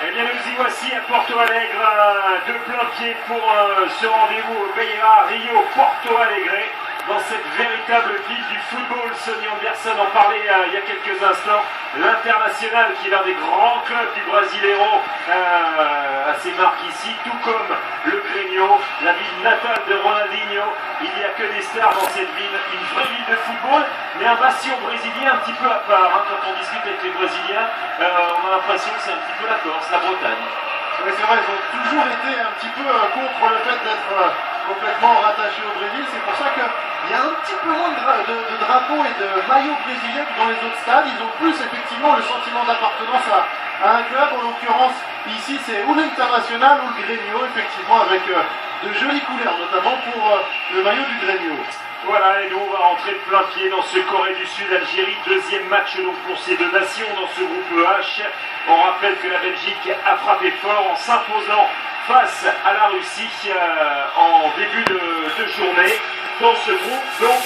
Eh bien, nous y voici à Porto Alegre, de plein pied pour ce rendez-vous au Beira Rio Porto Alegre. Dans cette véritable ville du football, Sonny Anderson en parlait il y a quelques instants. L'International, qui est l'un des grands clubs du Brasileiro, a ses marques ici, tout comme le Grêmio, la ville natale de Ronaldinho. Il n'y a que des stars dans cette ville, une vraie ville de football, mais un bastion brésilien un petit peu à part. Quand on discute avec les Brésiliens, on a l'impression que c'est un petit peu la Corse, la Bretagne. Oui, c'est vrai, ils ont toujours été un petit peu contre le fait d'être complètement rattachés au Brésil. C'est pour ça qu'il y a un petit peu moins de drapeaux et de maillots brésiliens que dans les autres stades. Ils ont plus effectivement le sentiment d'appartenance à un club. En l'occurrence, ici, c'est ou l'International ou le Grêmio, effectivement, avec de jolies couleurs, notamment pour le maillot du Grêmio. Voilà, et nous on va rentrer de plein pied dans ce Corée du Sud-Algérie, deuxième match donc pour ces deux nations dans ce groupe H. On rappelle que la Belgique a frappé fort en s'imposant face à la Russie en début de journée dans ce groupe. Donc